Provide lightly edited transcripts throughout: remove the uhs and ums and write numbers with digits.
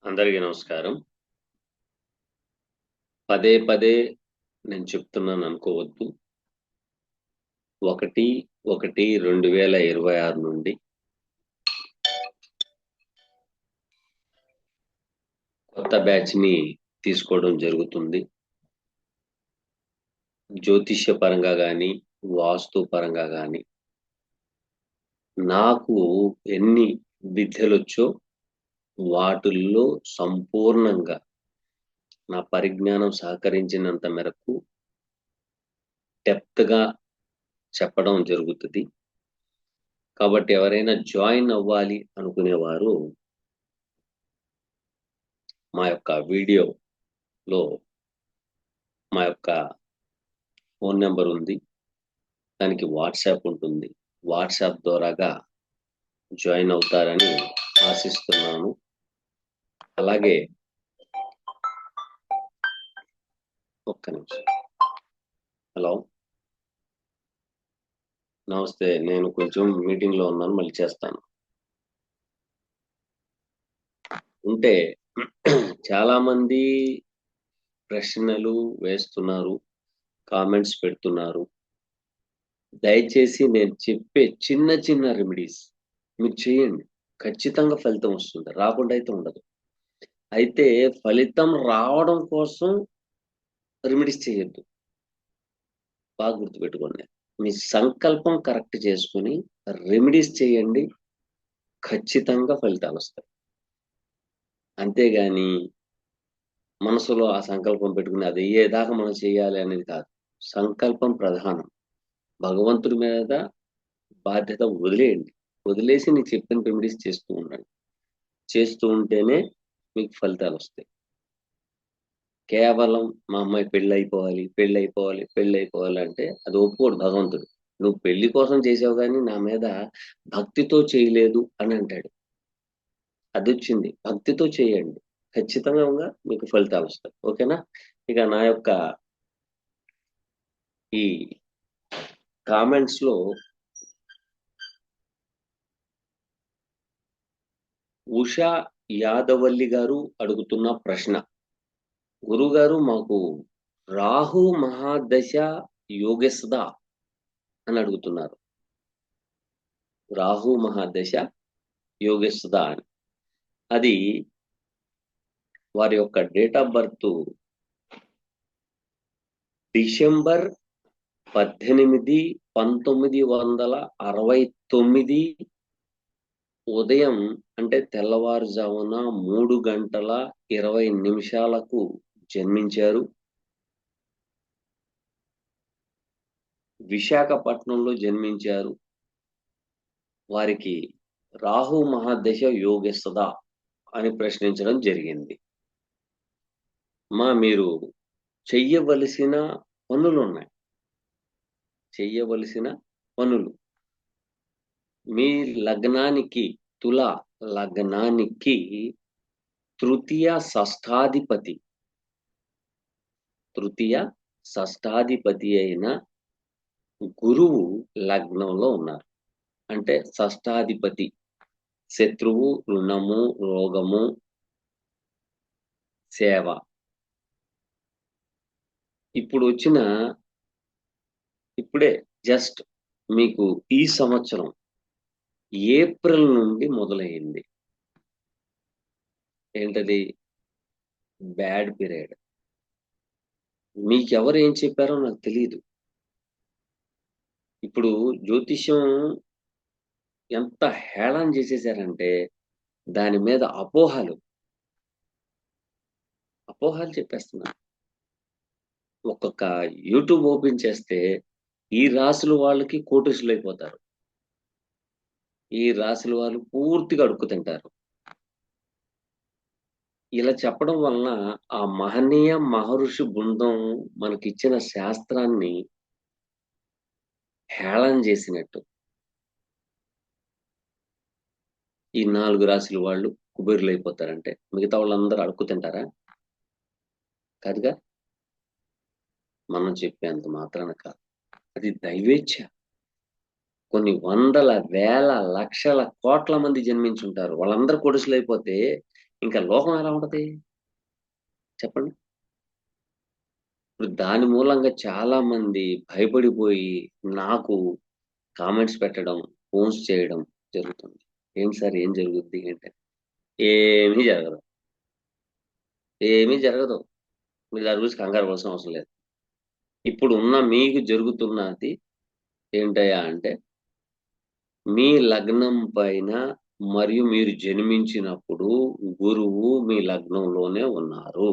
అందరికీ నమస్కారం. పదే పదే నేను చెప్తున్నాను అనుకోవద్దు. 1/1/2026 నుండి కొత్త బ్యాచ్‌ని తీసుకోవడం జరుగుతుంది. జ్యోతిష్య పరంగా గాని, వాస్తు పరంగా గాని నాకు ఎన్ని విద్యలొచ్చో వాటిల్లో సంపూర్ణంగా నా పరిజ్ఞానం సహకరించినంత మేరకు డెప్త్‌గా చెప్పడం జరుగుతది. కాబట్టి ఎవరైనా జాయిన్ అవ్వాలి అనుకునేవారు మా యొక్క వీడియోలో మా యొక్క ఫోన్ నంబర్ ఉంది. దానికి వాట్సాప్ ఉంటుంది. వాట్సాప్ ద్వారాగా జాయిన్ అవుతారని ఆశిస్తున్నాను. అలాగే ఒక్క నిమిషం. హలో! నమస్తే. నేను కొంచెం మీటింగ్‌లో ఉన్నాను. మళ్ళీ చేస్తాను. ఉంటే చాలామంది ప్రశ్నలు వేస్తున్నారు. కామెంట్స్ పెడుతున్నారు. దయచేసి నేను చెప్పే చిన్న చిన్న రెమెడీస్ మీరు చేయండి. ఖచ్చితంగా ఫలితం వస్తుంది. రాకుండా అయితే ఉండదు. అయితే ఫలితం రావడం కోసం రెమెడీస్ చేయొద్దు. బాగా గుర్తుపెట్టుకోండి. మీ సంకల్పం కరెక్ట్ చేసుకొని రెమెడీస్ చేయండి. ఖచ్చితంగా ఫలితాలొస్తాయి. అంతేగాని మనసులో ఆ సంకల్పం పెట్టుకొని అది అయ్యేదాకా మనం చేయాలి అనేది కాదు. సంకల్పం ప్రధానం. భగవంతుడి మీద బాధ్యత వదిలేయండి. వదిలేసి నేను చెప్పిన రెమెడీస్ చేస్తూ ఉండండి. చేస్తూ ఉంటేనే మీకు ఫలితాలొస్తాయి. కేవలం మా అమ్మాయి పెళ్ళైపోవాలి అంటే అది ఒప్పుకోడు భగవంతుడు. నువ్వు పెళ్లి కోసం చేసావు గానీ నా మీద భక్తితో చేయలేదు అని అంటాడు. అదొచ్చింది. భక్తితో చేయండి. ఖచ్చితంగా మీకు ఫలితాలొస్తాయి. ఓకేనా? ఇక నా యొక్క ఈ కామెంట్స్‌లో ఉషా యాదవల్లి గారు అడుగుతున్న ప్రశ్న. గురువుగారు మాకు రాహు మహాదశ యోగేస్తదా అని అడుగుతున్నారు. రాహు మహాదశ యోగేస్తదా అని. అది వారి యొక్క డేట్ ఆఫ్ బర్త్ డిసెంబర్ 18, 1969 ఉదయం అంటే తెల్లవారుజామున 3:20 జన్మించారు. విశాఖపట్నంలో జన్మించారు. వారికి రాహు మహాదశ యోగిస్తదా అని ప్రశ్నించడం జరిగింది. మీరు చెయ్యవలసిన పనులున్నాయి. చెయ్యవలసిన పనులు. మీ లగ్నానికి తుల లగ్నానికి తృతీయ షష్ఠాధిపతి అయిన గురువు లగ్నంలో ఉన్నారు. అంటే షష్ఠాధిపతి శత్రువు, రుణము, రోగము, సేవ. ఇప్పుడే జస్ట్ మీకు ఈ సంవత్సరం ఏప్రిల్ నుండి మొదలైంది. ఏంటది? Bad period. మీకెవరు ఏం చెప్పారో నాకు తెలీదు. ఇప్పుడు జ్యోతిష్యం ఎంత హేళన చేసేసారంటే దాని మీద అపోహలు చెప్పేస్తున్నారు. ఒక్కొక్క యూట్యూబ్ ఓపెన్ చేస్తే ఈ రాశుల వాళ్ళకి కోటీశ్వరులైపోతారు. ఈ రాశుల వాళ్ళు పూర్తిగా అడుక్కు తింటారు. ఇలా చెప్పడం వలన ఆ మహనీయ మహర్షి బృందం మనకిచ్చిన శాస్త్రాన్ని హేళన చేసినట్టు. ఈ 4 రాశుల వాళ్ళు కుబేరులైపోతారంటే మిగతా వాళ్ళందరూ అడుక్కు తింటారా? కాదుగా. మనం చెప్పేంత మాత్రాన కాదు. అది దైవేచ్ఛ. కొన్ని వందల, వేల, లక్షల, కోట్ల మంది జన్మించుంటారు. వాళ్ళందరూ కోటీశ్వరులైపోతే ఇంకా లోకం ఎలా ఉంటది చెప్పండి? ఇప్పుడు దాని మూలంగా చాలా మంది భయపడిపోయి నాకు కామెంట్స్ పెట్టడం, ఫోన్స్ చేయడం జరుగుతుంది. ఏంటి సార్ ఏం జరుగుద్ది అంటే, ఏమీ జరగదు. ఏమీ జరగదు. మీరు దాని గురించి కంగారు పడాల్సిన అవసరం లేదు. ఇప్పుడు ఉన్న మీకు జరుగుతున్నది ఏంటయ్యా అంటే, మీ లగ్నం పైన మరియు మీరు జన్మించినప్పుడు గురువు మీ లగ్నంలోనే ఉన్నారు.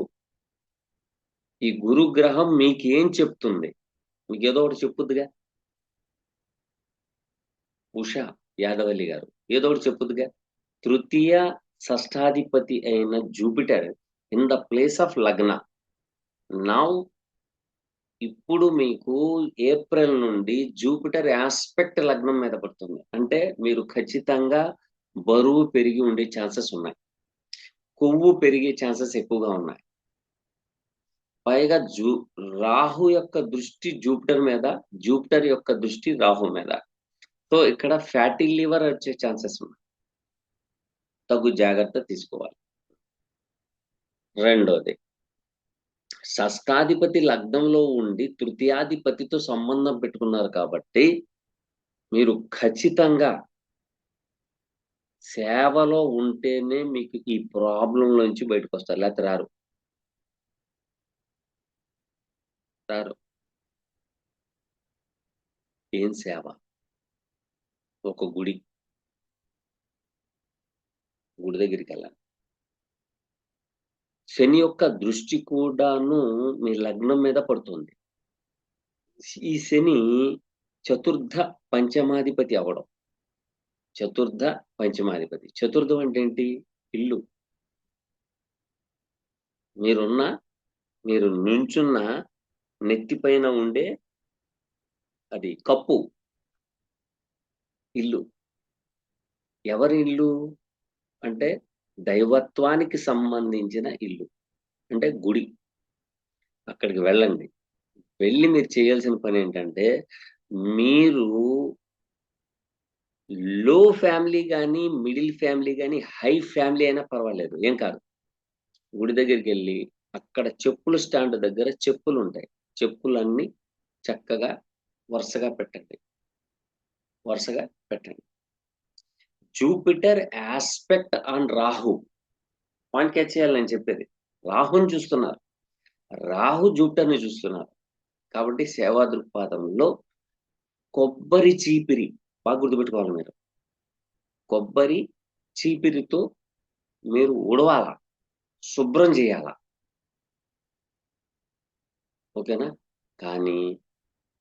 ఈ గురుగ్రహం మీకేం చెప్తుంది? మీకేదో ఒకటి చెప్పుద్దిగా. ఉష యాదవల్లి గారు ఏదో ఒకటి చెప్పుద్దిగా. తృతీయ షష్టాధిపతి అయిన Jupiter in the place of లగ్న. నౌ ఇప్పుడు మీకు ఏప్రిల్ నుండి జూపిటర్ యాస్పెక్ట్ లగ్నం మీద పడుతుంది. అంటే మీరు ఖచ్చితంగా బరువు పెరిగి ఉండే ఛాన్సెస్ ఉన్నాయి. కొవ్వు పెరిగే ఛాన్సెస్ ఎక్కువగా ఉన్నాయి. పైగా రాహు యొక్క దృష్టి జూపిటర్ మీద, జూపిటర్ యొక్క దృష్టి రాహు మీద. సో ఇక్కడ ఫ్యాటీ లివర్ వచ్చే ఛాన్సెస్ ఉన్నాయి. తగు జాగ్రత్త తీసుకోవాలి. రెండోది, షష్టాధిపతి లగ్నంలో ఉండి తృతీయాధిపతితో సంబంధం పెట్టుకున్నారు కాబట్టి మీరు ఖచ్చితంగా సేవలో ఉంటేనే మీకు ఈ ప్రాబ్లం నుంచి బయటకు వస్తారు. లేకపోతే రారు. రారు. ఏం సేవ? ఒక గుడి దగ్గరికి వెళ్ళాలి. శని యొక్క దృష్టి కూడాను మీ లగ్నం మీద పడుతుంది. ఈ శని చతుర్థ పంచమాధిపతి అవడం. చతుర్థ పంచమాధిపతి. చతుర్థం అంటే ఏంటి? ఇల్లు. మీరు నుంచున్న నెత్తిపైన ఉండే అది కప్పు ఇల్లు. ఎవరి ఇల్లు అంటే దైవత్వానికి సంబంధించిన ఇల్లు. అంటే గుడి. అక్కడికి వెళ్ళండి. వెళ్ళి మీరు చేయాల్సిన పని ఏంటంటే, మీరు లో ఫ్యామిలీ కానీ, మిడిల్ ఫ్యామిలీ కానీ, హై ఫ్యామిలీ అయినా పర్వాలేదు, ఏం కాదు. గుడి దగ్గరికి వెళ్ళి అక్కడ చెప్పుల స్టాండ్ దగ్గర చెప్పులు ఉంటాయి. చెప్పులన్నీ చక్కగా వరుసగా పెట్టండి. వరుసగా పెట్టండి. Jupiter aspect on Rahu. Point catch చేయాలి నేను చెప్పేది. రాహుని చూస్తున్నారు. రాహు జూపిటర్ని చూస్తున్నారు. కాబట్టి సేవా దృక్పాథంలో కొబ్బరి చీపిరి బాగా గుర్తుపెట్టుకోవాలి మీరు. కొబ్బరి చీపిరితో మీరు ఉడవాల, శుభ్రం చేయాల. ఓకేనా? కానీ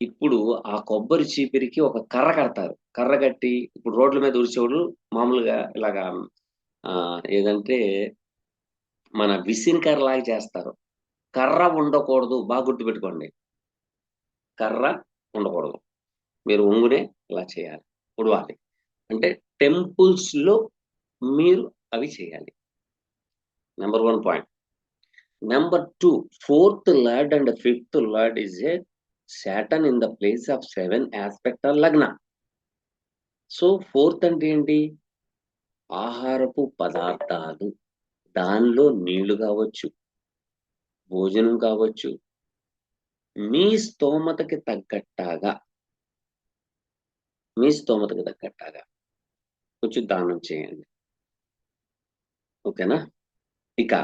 ఇప్పుడు ఆ కొబ్బరి చీపిరికి ఒక కర్ర కడతారు. కర్ర కట్టి ఇప్పుడు రోడ్ల మీద ఉరిచేవాళ్ళు మామూలుగా ఇలాగా ఏదంటే మన విసిన్ కర్ర లాగా చేస్తారు. కర్ర ఉండకూడదు. బాగా గుర్తుపెట్టుకోండి. కర్ర ఉండకూడదు. మీరు ఒంగునే ఇలా చేయాలి, ఉడవాలి. అంటే టెంపుల్స్ లో మీరు అవి చేయాలి. Number 1 point. Number 2, 4th Lord and 5th Lord is a Saturn in the place of 7 aspect of Lagna. So 4th అంటే ఏంటి? ఆహారపు పదార్థాలు. దానిలో నీళ్లు కావచ్చు, భోజనం కావచ్చు, మీ స్తోమతకి తగ్గట్టాగా కొంచెం దానం చేయండి. ఓకేనా? ఇక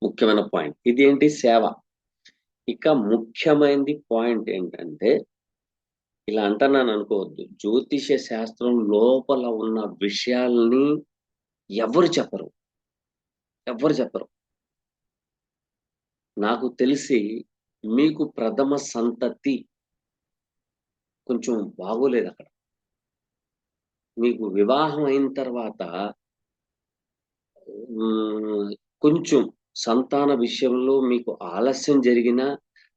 ముఖ్యమైన పాయింట్ ఇది ఏంటి? సేవ. ఇక ముఖ్యమైనది పాయింట్ ఏంటంటే, ఇలా అంటున్నాను అనుకోవద్దు. జ్యోతిష శాస్త్రం లోపల ఉన్న విషయాల్ని ఎవరు చెప్పరు. నాకు తెలిసి మీకు ప్రథమ సంతతి కొంచెం బాగోలేదు అక్కడ. మీకు వివాహం అయిన తర్వాత కొంచెం సంతాన విషయంలో మీకు ఆలస్యం జరిగినా,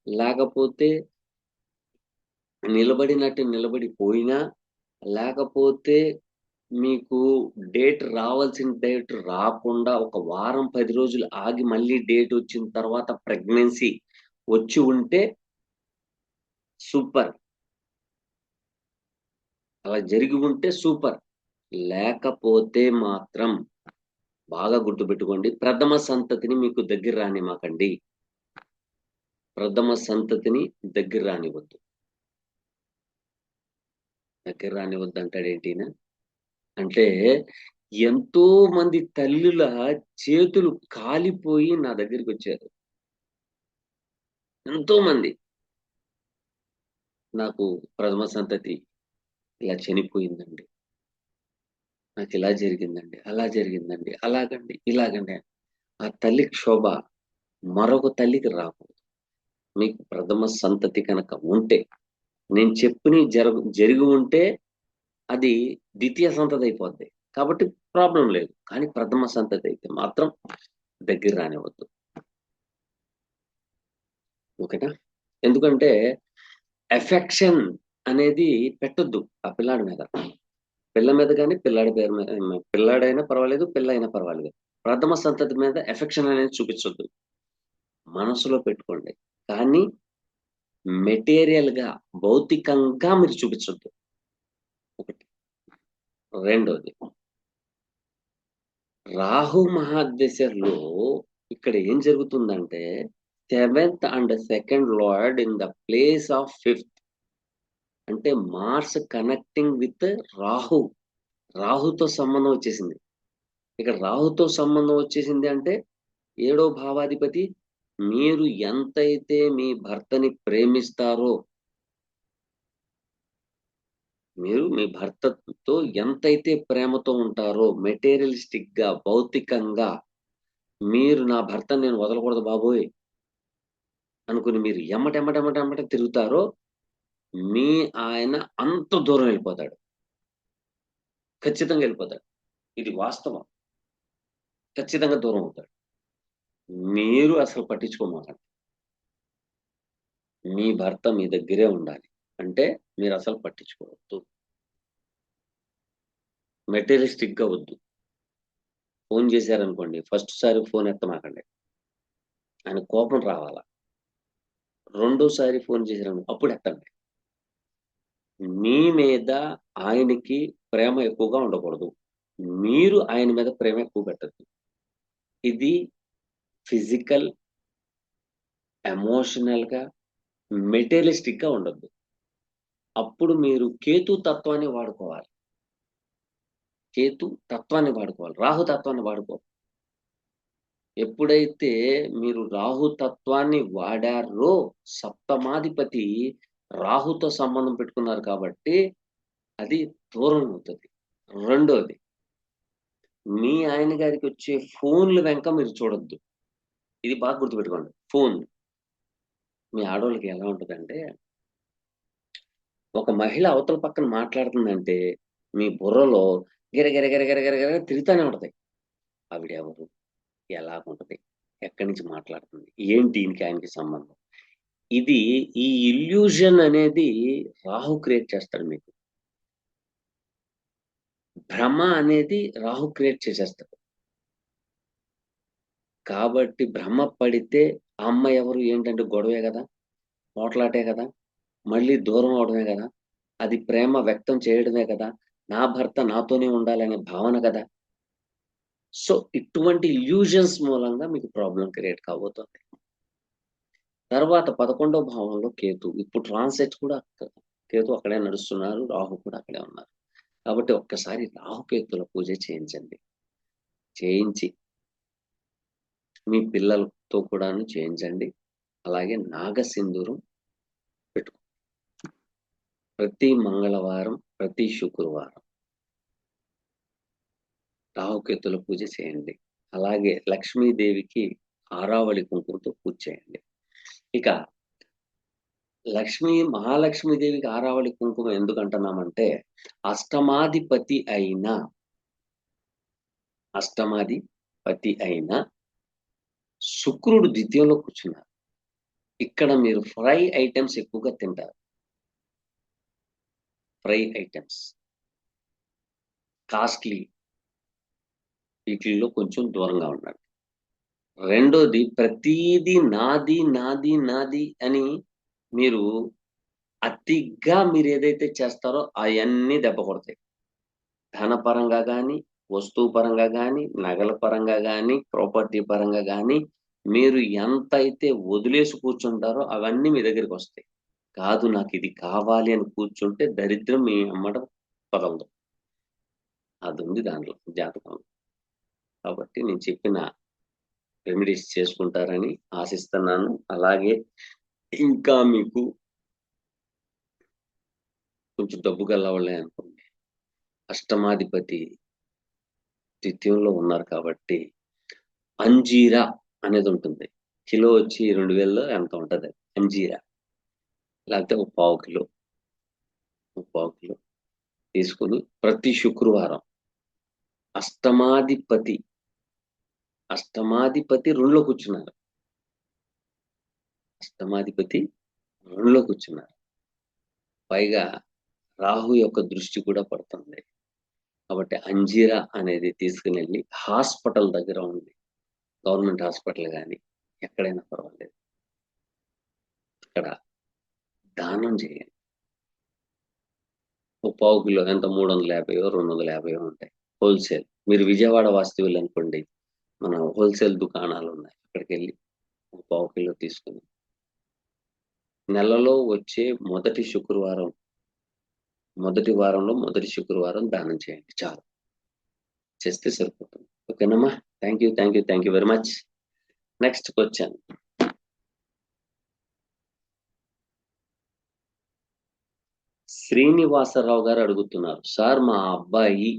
లేకపోతే నిలబడిపోయినా, లేకపోతే మీకు రావాల్సిన డేట్ రాకుండా ఒక వారం 10 రోజులు ఆగి మళ్ళీ డేట్ వచ్చిన తర్వాత ప్రెగ్నెన్సీ వచ్చి ఉంటే సూపర్. అలా జరిగి ఉంటే సూపర్. లేకపోతే మాత్రం బాగా గుర్తుపెట్టుకోండి. ప్రథమ సంతతిని మీకు దగ్గర రానివ్వకండి. ప్రథమ సంతతిని దగ్గర రానివ్వద్దు. దగ్గర రానివ్వద్దు అంటాడేంటినా? అంటే ఎంతో మంది తల్లుల చేతులు కాలిపోయి నా దగ్గరికి వచ్చారు. ఎంతో మంది. నాకు ప్రథమ సంతతి ఇలా చనిపోయిందండి. నాకు ఇలా జరిగిందండి, అలా జరిగిందండి, అలాగండి, ఇలాగండి. ఆ తల్లి క్షోభ మరొక తల్లికి రాకూడదు. మీకు ప్రథమ సంతతి కనుక ఉంటే, నేను చెప్పినవి జరిగి ఉంటే అది ద్వితీయ సంతతి అయిపోద్ది. కాబట్టి ప్రాబ్లం లేదు. కానీ ప్రథమ సంతతి అయితే మాత్రం దగ్గర రానివ్వద్దు. ఓకేనా? ఎందుకంటే ఎఫెక్షన్ అనేది పెట్టొద్దు ఆ పిల్లాడి మీద. పిల్ల మీద కానీ పిల్లాడి పేరు మీద, పిల్లాడైనా పర్వాలేదు, పిల్ల అయినా పర్వాలేదు. ప్రథమ సంతతి మీద ఎఫెక్షన్ అనేది చూపించొద్దు. మనసులో పెట్టుకోండి. కానీ మెటీరియల్ గా, భౌతికంగా మీరు చూపించొద్దు. ఒకటి. రెండోది, రాహు మహాదశలో ఇక్కడ ఏం జరుగుతుందంటే 7th and 2nd lord in the place of 5th. అంటే మార్స్ కనెక్టింగ్ విత్ రాహు. రాహుతో సంబంధం వచ్చేసింది. ఇక్కడ రాహుతో సంబంధం వచ్చేసింది అంటే 7వ భావాధిపతి మీరు ఎంతైతే మీ భర్తని ప్రేమిస్తారో, మీరు మీ భర్తతో ఎంతైతే ప్రేమతో ఉంటారో, మెటీరియలిస్టిక్ గా, భౌతికంగా, మీరు నా భర్తను నేను వదలకూడదు బాబోయ్ అనుకుని మీరు ఎమ్మటెమ్మటెమ్మటెమ్మట తిరుగుతారో, మీ ఆయన అంత దూరం వెళ్ళిపోతాడు. ఖచ్చితంగా వెళ్ళిపోతాడు. ఇది వాస్తవం. ఖచ్చితంగా దూరం అవుతాడు. మీరు అసలు పట్టించుకోమాకండి. మీ భర్త మీ దగ్గరే ఉండాలి. అంటే మీరు అసలు పట్టించుకోవద్దు. మెటీరియలిస్టిక్ గా వద్దు. ఫోన్ చేశారనుకోండి, ఫస్ట్ సారి ఫోన్ ఎత్తమాకండి. ఆయన కోపం రావాలా. రెండోసారి ఫోన్ చేశారనుకో అప్పుడు ఎత్తండి. మీ మీద ఆయనకి ప్రేమ ఎక్కువగా ఉండకూడదు. మీరు ఆయన మీద ప్రేమ ఎక్కువ పెట్టద్దు. ఇది ఫిజికల్, ఎమోషనల్ గా, మెటీరియలిస్టిక్ గా ఉండద్దు. అప్పుడు మీరు కేతు తత్వాన్ని వాడుకోవాలి. కేతు తత్వాన్ని వాడుకోవాలి. రాహు తత్వాన్ని వాడుకోవాలి. ఎప్పుడైతే మీరు రాహు తత్వాన్ని వాడారో, సప్తమాధిపతి రాహుతో సంబంధం పెట్టుకున్నారు కాబట్టి అది దూరం అవుతుంది. రెండోది, మీ ఆయన గారికి వచ్చే ఫోన్లు వెనక మీరు చూడొద్దు. ఇది బాగా గుర్తుపెట్టుకోండి. ఫోన్ మీ ఆడవాళ్ళకి ఎలా ఉంటుందంటే, ఒక మహిళ అవతల పక్కన మాట్లాడుతుందంటే మీ బుర్రలో గిరగిర గిరగిర గిరగిర తిరుగుతానే ఉంటది. ఆవిడ ఎవరు, ఎలాగుంటది, ఎక్కడి నుంచి మాట్లాడుతుంది, ఏంటి దీనికి ఆయనకి సంబంధం. ఇది ఈ ఇల్యూజన్ అనేది రాహు క్రియేట్ చేస్తాడు మీకు. భ్రమ అనేది రాహు క్రియేట్ చేసేస్తాడు. కాబట్టి భ్రమ పడితే ఆ అమ్మాయి ఎవరు ఏంటంటే గొడవే కదా, పోట్లాటే కదా, మళ్ళీ దూరం అవడమే కదా, అది ప్రేమ వ్యక్తం చేయడమే కదా, నా భర్త నాతోనే ఉండాలనే భావన కదా. సో ఇటువంటి ఇల్యూజన్స్ మూలంగా మీకు ప్రాబ్లం క్రియేట్ కాబోతుంది. తర్వాత 11వ భావంలో కేతు. ఇప్పుడు ట్రాన్సిట్ కూడా కేతు అక్కడే నడుస్తున్నారు, రాహు కూడా అక్కడే ఉన్నారు. కాబట్టి ఒక్కసారి రాహుకేతుల పూజ చేయించండి. చేయించి మీ పిల్లలతో కూడాను చేయించండి. అలాగే నాగసింధూరం పెట్టుకో. ప్రతి మంగళవారం, ప్రతి శుక్రవారం రాహుకేతుల పూజ చేయండి. అలాగే లక్ష్మీదేవికి ఆరావళి కుంకుమతో పూజ చేయండి. ఇక మహాలక్ష్మీదేవికి ఆరావళి కుంకుమ ఎందుకంటున్నామంటే, అష్టమాధిపతి అయిన శుక్రుడు ద్వితీయంలో కూర్చున్నారు. ఇక్కడ మీరు ఫ్రై ఐటమ్స్ ఎక్కువగా తింటారు. ఫ్రై ఐటమ్స్ కాస్ట్లీ వీటిల్లో కొంచెం దూరంగా ఉండండి. రెండోది, ప్రతీది నాది నాది నాది అని మీరు అతిగా మీరు ఏదైతే చేస్తారో అవన్నీ దెబ్బ కొడతాయి. ధనపరంగా కానీ, వస్తువు పరంగా కానీ, నగల పరంగా కానీ, ప్రాపర్టీ పరంగా కానీ మీరు ఎంతైతే వదిలేసి కూర్చుంటారో అవన్నీ మీ దగ్గరికి వస్తాయి. కాదు నాకు ఇది కావాలి అని కూర్చుంటే దరిద్రం మీ అమ్మట పగలదు. అది ఉంది దాంట్లో జాతకంలో. కాబట్టి నేను చెప్పిన రెమెడీస్ చేసుకుంటారని ఆశిస్తున్నాను. అలాగే ఇంకా మీకు కొంచెం డబ్బు గల్లవాళ్ళే అనుకోండి, అష్టమాధిపతి ద్వితీయంలో ఉన్నారు కాబట్టి అంజీరా అనేది ఉంటుంది. కిలో వచ్చి 2000 ఎంత ఉంటది అంజీరా. లేకపోతే ఒక పావు కిలో తీసుకుని ప్రతి శుక్రవారం అష్టమాధిపతి 2లో కూర్చున్నారు. అష్టమాధిపతి 2లో కూర్చున్నారు. పైగా రాహు యొక్క దృష్టి కూడా పడుతుంది. కాబట్టి అంజీరా అనేది తీసుకుని వెళ్ళి హాస్పిటల్ దగ్గర ఉంది, గవర్నమెంట్ హాస్పిటల్ కానీ ఎక్కడైనా పర్వాలేదు, అక్కడ దానం చేయండి. ఒక పావు కిలో ఎంత 350 250 ఉంటాయి హోల్సేల్. మీరు విజయవాడ వాస్తవ్యులు అనుకోండి, మన హోల్సేల్ దుకాణాలు ఉన్నాయి, అక్కడికి వెళ్ళి ఒక పావు కిలో తీసుకుని నెలలో వచ్చే మొదటి వారంలో మొదటి శుక్రవారం దానం చేయండి. చాలు, చేస్తే సరిపోతుంది. ఓకేనమ్మా? Thank you very much. Next question. Srinivasa Rao గారు అడుగుతున్నారు, సార్ మా అబ్బాయి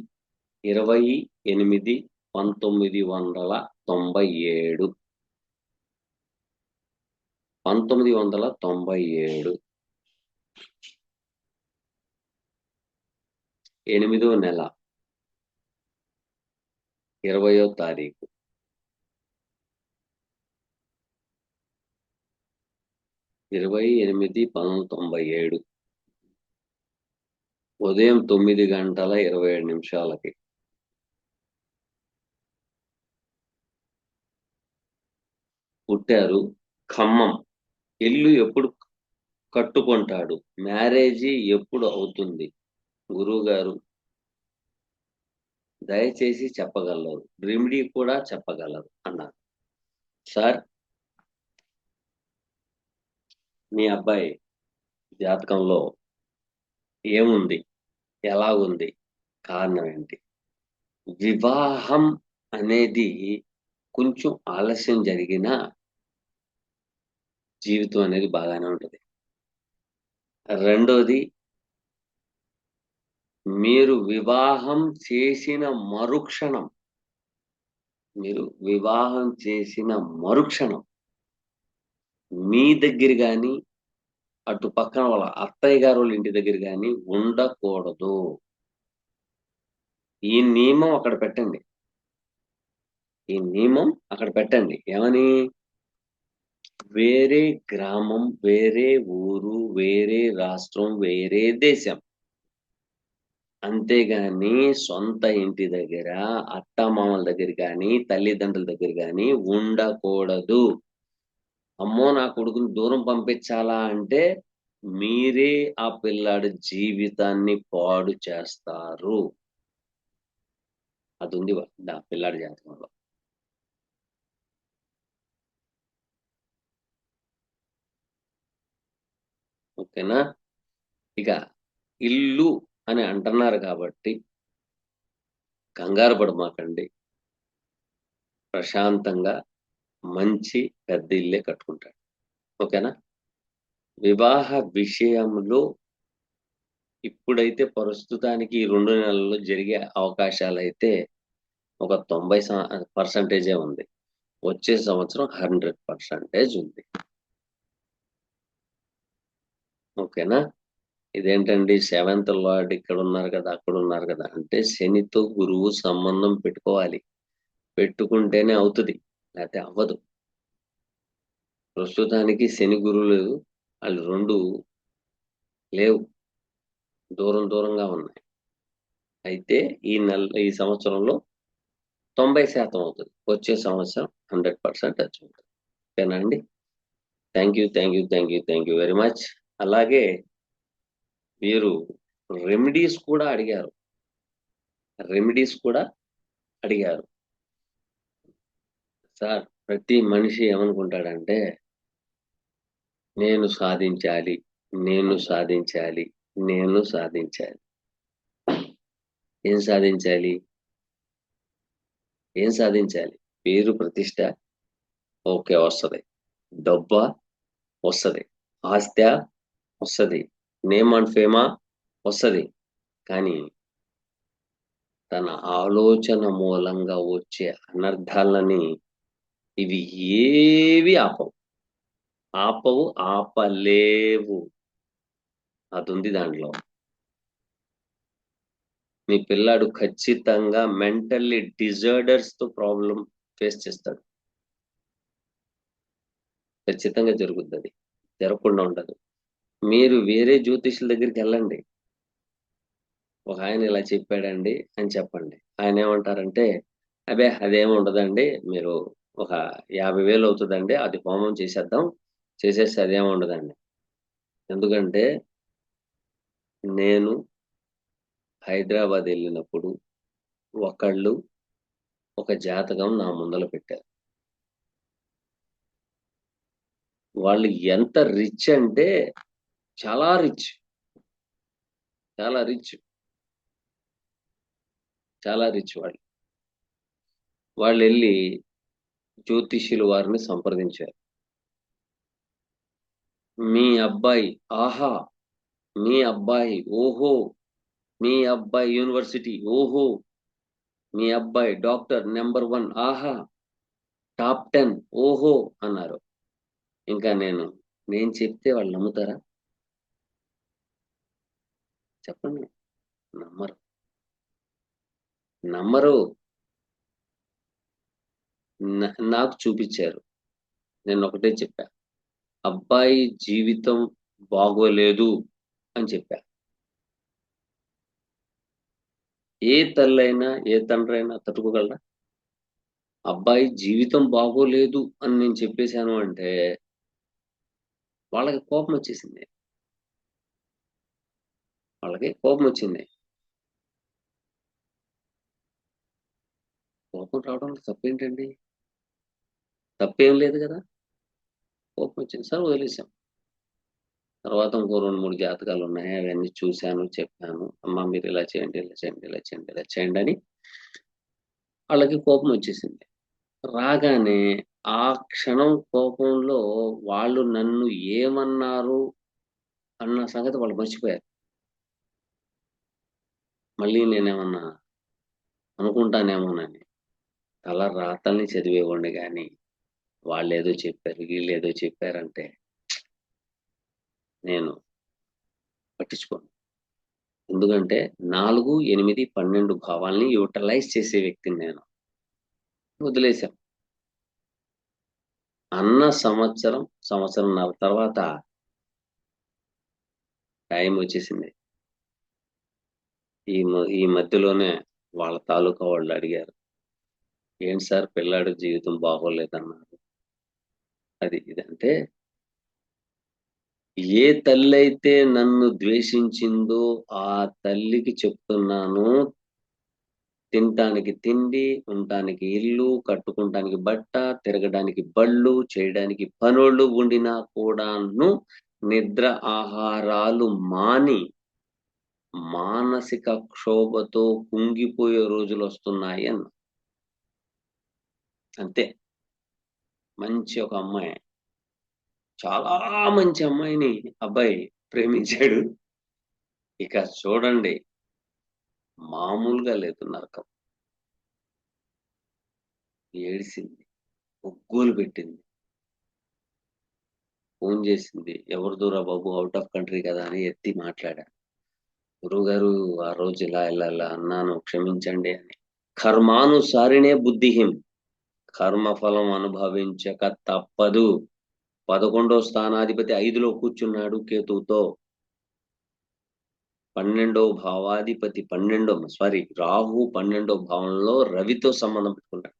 28/1997 8వ నెల 20వ తారీఖు 28/1997 ఉదయం 9:27 పుట్టారు. ఖమ్మం. ఇల్లు ఎప్పుడు కట్టుకుంటాడు? మ్యారేజీ ఎప్పుడు అవుతుంది? గురువు గారు దయచేసి చెప్పగలరు, రెమెడీ కూడా చెప్పగలరు అన్నారు. సార్, మీ అబ్బాయి జాతకంలో ఏముంది, ఎలాగుంది, కారణం ఏంటి? వివాహం అనేది కొంచెం ఆలస్యం జరిగినా జీవితం అనేది బాగానే ఉంటుంది. రెండోది, మీరు వివాహం చేసిన మరుక్షణం మీ దగ్గర కానీ, అటు పక్కన వాళ్ళ అత్తయ్య గారు వాళ్ళ ఇంటి దగ్గర కానీ ఉండకూడదు. ఈ నియమం అక్కడ పెట్టండి. ఏమని? వేరే గ్రామం, వేరే ఊరు, వేరే రాష్ట్రం, వేరే దేశం, అంతేగాని సొంత ఇంటి దగ్గర అత్తమామల దగ్గర కానీ తల్లిదండ్రుల దగ్గర కానీ ఉండకూడదు. అమ్మో నా కొడుకుని దూరం పంపించాలా అంటే మీరే ఆ పిల్లాడి జీవితాన్ని పాడు చేస్తారు. అది ఉంది ఆ పిల్లాడి జాతకంలో. ఓకేనా? ఇక ఇల్లు అని అంటున్నారు కాబట్టి కంగారు పడమాకండి. ప్రశాంతంగా మంచి పెద్ద ఇల్లే కట్టుకుంటాడు. ఓకేనా? వివాహ విషయంలో ఇప్పుడైతే ప్రస్తుతానికి ఈ 2 నెలల్లో జరిగే అవకాశాలు అయితే ఒక 90% ఉంది. వచ్చే సంవత్సరం 100% ఉంది. ఓకేనా? ఇదేంటండి 7th లార్డ్ ఇక్కడ ఉన్నారు కదా, అక్కడ ఉన్నారు కదా అంటే శనితో గురువు సంబంధం పెట్టుకోవాలి. పెట్టుకుంటేనే అవుతుంది, లేకపోతే అవ్వదు. ప్రస్తుతానికి శని గురువులు వాళ్ళు 2 లేవు, దూరంగా ఉన్నాయి. అయితే ఈ సంవత్సరంలో 90% అవుతుంది. వచ్చే సంవత్సరం 100% టచ్ ఉంటుంది. ఓకేనా అండి? Thank you very much. అలాగే మీరు రెమెడీస్ కూడా అడిగారు. రెమెడీస్ కూడా అడిగారు. సార్, ప్రతి మనిషి ఏమనుకుంటాడంటే నేను సాధించాలి, నేను సాధించాలి, నేను సాధించాలి. ఏం సాధించాలి? ఏం సాధించాలి? పేరు ప్రతిష్ట ఓకే వస్తది. డబ్బా వస్తది. ఆస్త్యా వస్తది. నేమ్ అండ్ ఫేమా వస్తది. కానీ తన ఆలోచన మూలంగా వచ్చే అనర్థాలని ఇవి ఏవి ఆపవు. ఆపవు, ఆపలేవు. అదుంది దాంట్లో. మీ పిల్లాడు ఖచ్చితంగా మెంటల్లీ డిజార్డర్స్ తో ప్రాబ్లం ఫేస్ చేస్తాడు. ఖచ్చితంగా జరుగుద్ది అది. జరగకుండా ఉండదు. మీరు వేరే జ్యోతిష్యుల దగ్గరికి వెళ్ళండి. ఒక ఆయన ఇలా చెప్పాడండి అని చెప్పండి. ఆయన ఏమంటారంటే, అబ్బే అదేమి ఉండదండి, మీరు ఒక 50,000 అవుతుందండి, అది హోమం చేసేద్దాం, చేసేస్తే అదేమి ఉండదండి. ఎందుకంటే నేను హైదరాబాద్ వెళ్ళినప్పుడు ఒకళ్ళు ఒక జాతకం నా ముందల పెట్టారు. వాళ్ళు ఎంత రిచ్ అంటే చాలా రిచ్, చాలా రిచ్, చాలా రిచ్ వాళ్ళు. వాళ్ళు వెళ్ళి జ్యోతిష్యుల వారిని సంప్రదించారు. మీ అబ్బాయి ఆహా, మీ అబ్బాయి ఓహో, మీ అబ్బాయి యూనివర్సిటీ ఓహో, మీ అబ్బాయి డాక్టర్ నెంబర్ 1 ఆహా, టాప్ 10 ఓహో అన్నారు. ఇంకా నేను చెప్తే వాళ్ళు నమ్ముతారా? చెప్పండి. నమ్మరు. నమ్మరు. నాకు చూపించారు. నేను ఒకటే చెప్పా, అబ్బాయి జీవితం బాగోలేదు అని చెప్పా. ఏ తల్లైనా ఏ తండ్రైనా తట్టుకోగలరా? అబ్బాయి జీవితం బాగోలేదు అని నేను చెప్పేశాను అంటే వాళ్ళకి కోపం వచ్చేసింది. వాళ్ళకి కోపం వచ్చింది. కోపం రావడంలో తప్పేంటండి? తప్పేం లేదు కదా! కోపం వచ్చింది. సరే వదిలేసాం. తర్వాత ఇంకో 2, 3 జాతకాలు ఉన్నాయి. అవన్నీ చూశాను, చెప్పాను. అమ్మ మీరు ఇలా చేయండి, ఇలా చేయండి, ఇలా చేయండి, ఇలా చేయండి అని వాళ్ళకి కోపం వచ్చేసింది. రాగానే ఆ క్షణం కోపంలో వాళ్ళు నన్ను ఏమన్నారు అన్న సంగతి వాళ్ళు మర్చిపోయారు. మళ్ళీ నేనేమన్నా అనుకుంటానేమోనని. తల రాతల్ని చదివేవాడిని గాని, వాళ్ళేదో చెప్పారు, వీళ్ళేదో చెప్పారంటే నేను పట్టించుకోను. ఎందుకంటే 4, 8, 12 భావాల్ని యూటిలైజ్ చేసే వ్యక్తిని నేను. వదిలేసాం. అన్న సంవత్సరం, సంవత్సరంన్నర తర్వాత టైం వచ్చేసింది. ఈ మధ్యలోనే వాళ్ళ తాలూకా వాళ్ళు అడిగారు. ఏంటి సార్ పిల్లాడి జీవితం బాగోలేదన్నారు. అది ఇది అంటే, ఏ తల్లైతే నన్ను ద్వేషించిందో ఆ తల్లికి చెప్తున్నాను, తినటానికి తిండి, ఉండటానికి ఇల్లు, కట్టుకుంటానికి బట్ట, తిరగడానికి బళ్ళు, చేయడానికి పనోళ్ళు ఉండినా కూడాను నిద్ర ఆహారాలు మాని మానసిక క్షోభతో కుంగిపోయే రోజులొస్తున్నాయి అన్నా. అంతే. మంచి ఒక అమ్మాయి, చాలా మంచి అమ్మాయిని అబ్బాయి ప్రేమించాడు. ఇక చూడండి, మామూలుగా లేదు నరకం. ఏడిసింది, ఒగ్గోలు పెట్టింది, ఫోన్ చేసింది. ఎవరిదిరా బాబు, ఔట్ ఆఫ్ కంట్రీ కదా అని ఎత్తి మాట్లాడా. గురువుగారు, ఆ రోజు ఇలా అన్నాను, క్షమించండి అని. కర్మానుసారిణే బుద్ధిహీం, కర్మఫలం అనుభవించక తప్పదు. 11వ స్థానాధిపతి 5లో కూర్చున్నాడు కేతువుతో. 12వ భావాధిపతి రాహు 12వ భావంలో రవితో సంబంధం పెట్టుకుంటాడు.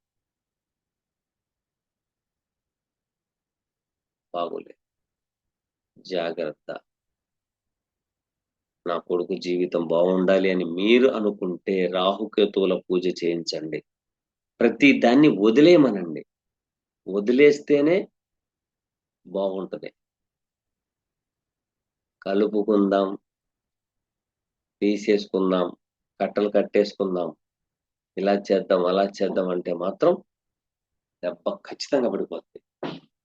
బాగోలేదు. జాగ్రత్త. నా కొడుకు జీవితం బాగుండాలి అని మీరు అనుకుంటే రాహుకేతువుల పూజ చేయించండి. ప్రతి దాన్ని వదిలేయమనండి. వదిలేస్తేనే బాగుంటది. కలుపుకుందాం, తీసేసుకుందాం, కట్టలు కట్టేసుకుందాం, ఇలా చేద్దాం, అలా చేద్దాం అంటే మాత్రం దెబ్బ ఖచ్చితంగా పడిపోద్ది.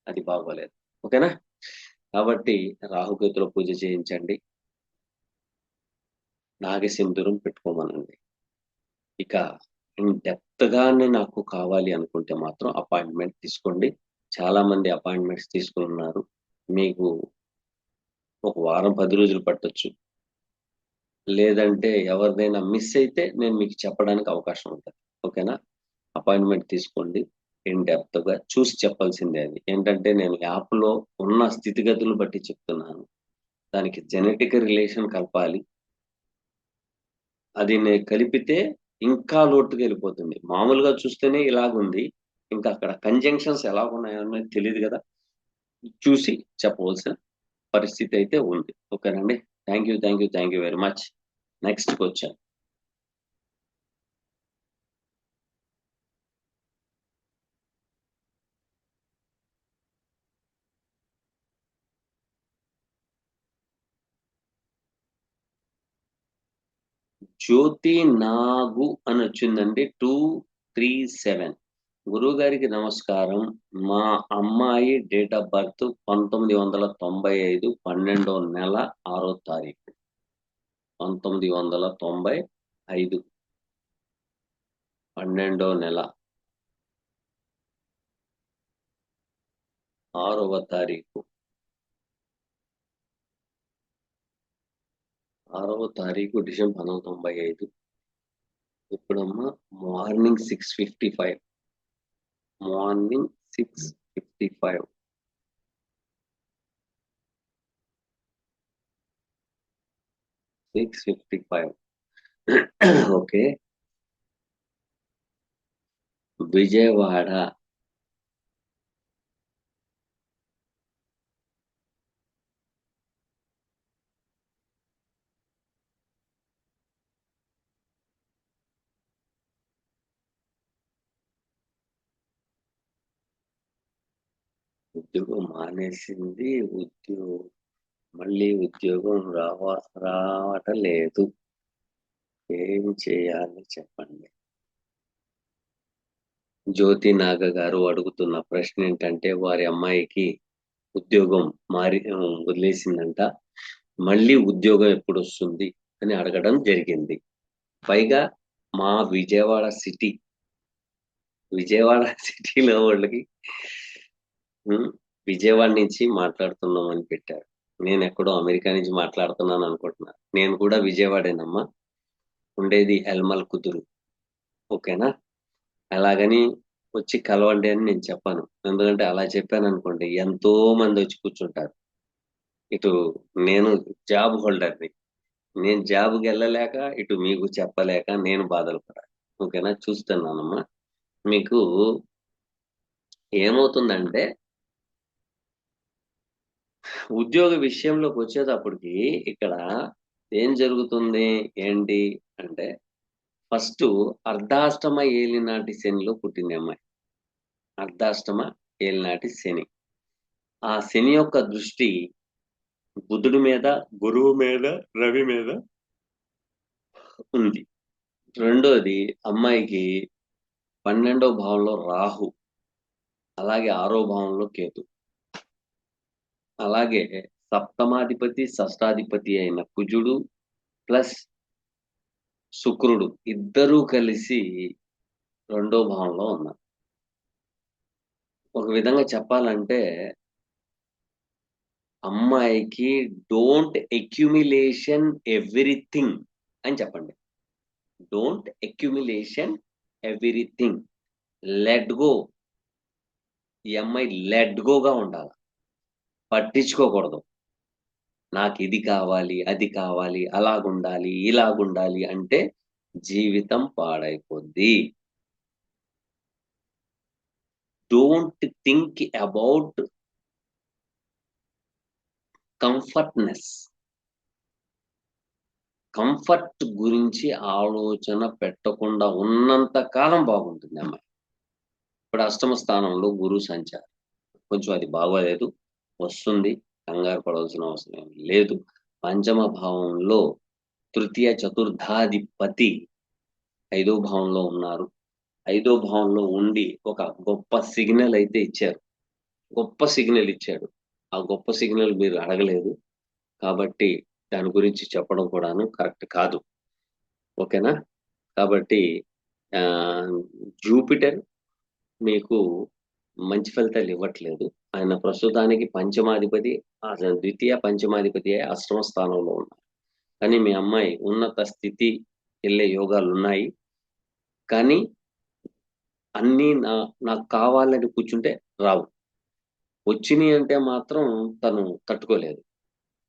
అది బాగోలేదు. ఓకేనా? కాబట్టి రాహుకేతుల పూజ చేయించండి. నాగసింధూరం పెట్టుకోమనండి. ఇక ఇన్ డెప్త్‌గానే నాకు కావాలి అనుకుంటే మాత్రం అపాయింట్‌మెంట్ తీసుకోండి. చాలా మంది అపాయింట్‌మెంట్స్ తీసుకున్నారు. మీకు ఒక వారం, 10 రోజులు పట్టొచ్చు. లేదంటే ఎవరిదైనా మిస్ అయితే నేను మీకు చెప్పడానికి అవకాశం ఉంటది. ఓకేనా? అపాయింట్‌మెంట్ తీసుకోండి. ఇన్ డెప్త్‌గా చూసి చెప్పాల్సిందే అది. ఏంటంటే నేను యాప్‌లో ఉన్న స్థితిగతులను బట్టి చెప్తున్నాను. దానికి జెనెటిక్ రిలేషన్ కలపాలి. అది కలిపితే ఇంకా లోతుకెళ్ళిపోతుంది. మామూలుగా చూస్తేనే ఇలాగుంది. ఇంకా అక్కడ కంజంక్షన్స్ ఎలాగున్నాయో అనేది తెలీదు గదా! చూసి చెప్పవలసిన పరిస్థితి అయితే ఉంది. ఓకేనండి. Thank you. Thank you. Thank you very much. నెక్స్ట్‌కొచ్చాను. జ్యోతి నాగు అనొచ్చిందండి. 237. గురువుగారికి నమస్కారం. మా అమ్మాయి డేట్ ఆఫ్ బర్త్ 1995 12వ నెల 6వ తారీఖు. 1995 12వ నెల 6వ తారీఖు. 6వ తారీఖు డిసెంబర్ 1995. ఎప్పుడమ్మా? మార్నింగ్ 6:55. మార్నింగ్ 6:55. 6:55. ఓకే. విజయవాడ. ఉద్యోగం మానేసింది. మళ్ళీ ఉద్యోగం రావటం లేదు. ఏం చేయాలి చెప్పండి? జ్యోతి నాగ గారు అడుగుతున్న ప్రశ్న ఏంటంటే వారి అమ్మాయికి ఉద్యోగం వదిలేసిందంట. మళ్ళీ ఉద్యోగం ఎప్పుడొస్తుంది అని అడగడం జరిగింది. పైగా మా విజయవాడ సిటీలో వాళ్ళకి విజయవాడ నుంచి మాట్లాడుతున్నాం అని పెట్టారు. నేను ఎక్కడో అమెరికా నుంచి మాట్లాడుతున్నాను అనుకుంటున్నా. నేను కూడా విజయవాడేనమ్మా. ఉండేది ఎల్మల్ కుదురు. ఓకేనా? అలాగని వచ్చి కలవండి అని నేను చెప్పను. ఎందుకంటే అలా చెప్పాననుకోండి ఎంతో మంది వచ్చి కూర్చుంటారు. ఇటు నేను జాబ్ హోల్డర్‌ని. నేను జాబ్‌కెళ్ళలేక, ఇటు మీకు చెప్పలేక నేను బాధలు పడాలి. ఓకేనా? చూస్తున్నానమ్మా. మీకు ఏమవుతుందంటే, ఉద్యోగ విషయంలోకొచ్చేటప్పటికి ఇక్కడ ఏం జరుగుతుంది? ఏంటి అంటే, ఫస్టు అర్ధాష్టమ ఏలినాటి శనిలో పుట్టింది ఈ అమ్మాయి. అర్ధాష్టమ ఏలినాటి శని. ఆ శని యొక్క దృష్టి బుధుడి మీద, గురువు మీద, రవి మీద ఉంది. రెండోది అమ్మాయికి 12వ భావంలో రాహు, అలాగే 6వ భావంలో కేతు. అలాగే సప్తమాధిపతి, షష్టాధిపతి అయిన కుజుడు ప్లస్ శుక్రుడు ఇద్దరూ కలిసి 2వ భావంలో ఉన్నారు. ఒక విధంగా చెప్పాలంటే అమ్మాయికి డోంట్ అక్యుమిలేషన్ ఎవ్రీథింగ్ అని చెప్పండి. Don't accumulation everything. Let go. ఈ అమ్మాయి లెట్ గోగా ఉండాలి. పట్టించుకోకూడదు. నాకు ఇది కావాలి, అది కావాలి, అలాగుండాలి, ఇలాగుండాలి అంటే జీవితం పాడైపోద్ది. Don't think about comfortness. Comfort గురించి ఆలోచన పెట్టకుండా ఉన్నంత కాలం బాగుంటుంది అమ్మాయి. ఇప్పుడు అష్టమ స్థానంలో గురు సంచారం. కొంచెం అది బాగోలేదు. వస్తుంది. కంగారు పడవలసిన అవసరం ఏమి లేదు. పంచమ భావంలో తృతీయ చతుర్థాధిపతి 5వ భావంలో ఉన్నారు. 5వ భావంలో ఉండి ఒక గొప్ప సిగ్నల్ అయితే ఇచ్చారు. గొప్ప సిగ్నల్ ఇచ్చాడు. ఆ గొప్ప సిగ్నల్ మీరు అడగలేదు. కాబట్టి దాని గురించి చెప్పడం కూడాను కరెక్ట్ కాదు. ఓకేనా? కాబట్టి ఆహ్, జూపిటర్ మీకు మంచి ఫలితాలు ఇవ్వట్లేదు. ఆయన ప్రస్తుతానికి పంచమాధిపతి, ద్వితీయ పంచమాధిపతి అయి అష్టమ స్థానంలో ఉన్నారు. కానీ మీ అమ్మాయి ఉన్నత స్థితి ఎళ్ళే యోగాలున్నాయి. కానీ అన్నీ నాకు కావాలని కూర్చుంటే రావు. వచ్చినియి అంటే మాత్రం తను తట్టుకోలేదు.